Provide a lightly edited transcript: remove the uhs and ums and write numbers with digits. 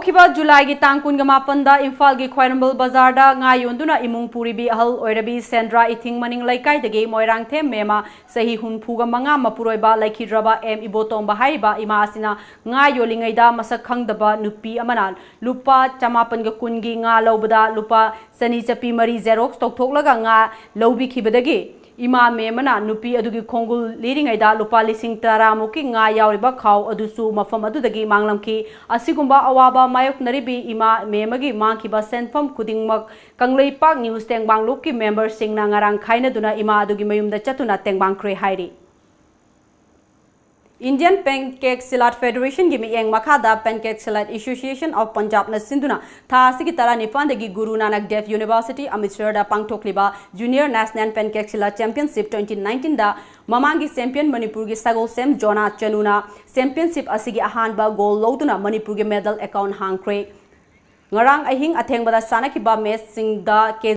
ꯍꯧꯈꯤꯕ ꯖꯨꯂꯥꯏꯒꯤ ꯇꯥꯡ 28ꯗ ꯏꯝꯐꯥꯜꯒꯤ ꯈ꯭ꯋꯥꯏꯔꯝꯕꯜ ꯕꯖꯥꯔꯗ ꯉꯥ ꯌꯣꯟꯗꯨꯅ ꯏꯃꯨꯡ ꯄꯨꯔꯤꯕꯤ ꯑꯍꯜ ꯑꯣꯏꯔꯕꯤ ꯁꯦꯟꯗ꯭ꯔꯥ ꯏꯊꯤꯡ ꯃꯅꯤꯡ ꯂꯩꯀꯥꯏꯗꯒꯤ ꯃꯣꯏꯔꯥꯡꯊꯦꯝ ꯃꯦꯃꯥ ꯆꯍꯤ 45 ꯃꯄꯨꯔꯣꯏꯕ ꯂꯩꯈꯤꯗ꯭ꯔꯕ ꯑꯦꯝ ꯏꯕꯣꯇꯣꯝꯕ ꯍꯥꯏꯔꯤꯕ ꯏꯃꯥ ꯑꯁꯤꯅ ꯉꯥ ꯌꯣꯜꯂꯤꯉꯩꯗ ꯃꯁꯛ ꯈꯪꯗꯕ ꯅꯨꯄꯤ ꯑꯃꯅ ꯂꯨꯄꯥ 910ꯒꯤ ꯉꯥ ꯂꯧꯕꯗ ꯂꯨꯄꯥ 204 ꯖꯦꯔꯣꯛꯁ ꯇꯧꯊꯣꯛꯂꯒ ꯉꯥ ꯂꯧꯕꯤꯈꯤꯕꯗꯒꯤ ꯏꯃꯥ ꯃꯦꯃꯅ ꯅꯨꯄꯤ ꯑꯗꯨꯒꯤ ꯈꯣꯡꯒꯨꯜ ꯂꯤꯔꯤꯉꯩꯗ ꯂꯨꯄꯥ 10,10 ꯃꯨꯛꯀꯤ ꯉꯥ ꯌꯥꯎꯔꯤꯕ ꯈꯥꯎ ꯑꯗꯨꯁꯨ ꯃꯐꯝ ꯑꯗꯨꯗꯒꯤ ꯃꯥꯡꯂꯝꯈꯤ ꯑꯁꯤꯒꯨꯝꯕ ꯑꯋꯥꯕ ꯃꯥꯌꯣꯛꯅꯔꯤꯕꯤ ꯏꯃꯥ ꯃꯦꯃꯒꯤ ꯃꯥꯡꯈꯤꯕ ꯁꯦꯟꯐꯝ ꯈꯨꯗꯤꯡꯃꯛ ꯀꯪꯂꯩꯄꯥꯛ ꯅ꯭ꯌꯨꯁ ꯇꯦꯡꯕꯥꯡ ꯂꯨꯞꯀꯤ ꯃꯦꯝꯕꯔꯁꯤꯡꯅ ꯉꯔꯥꯡ ꯈꯥꯏꯅꯗꯨꯅ ꯏꯃꯥ ꯑꯗꯨꯒꯤ ꯃꯌꯨꯝꯗ ꯆꯠꯇꯨꯅ ꯇꯦꯡꯕꯥꯡꯈ꯭ꯔꯦ ꯍꯥꯏꯔꯤ Indian Pancake Salad Federation gi mieng makhada Pancake Salad Association of Punjab na sinduna tha asigi tara nipandagi Guru Nanak Dev University Amritsar da pangthokliba Junior National Pancake Salad Championship 2019 da mamangi champion Manipur gi Sagol Sem Jona Chanuna championship asigi ahanba gold loduna Manipur gi medal account hangkre ngarang ahing athengbada sanakiba match sing da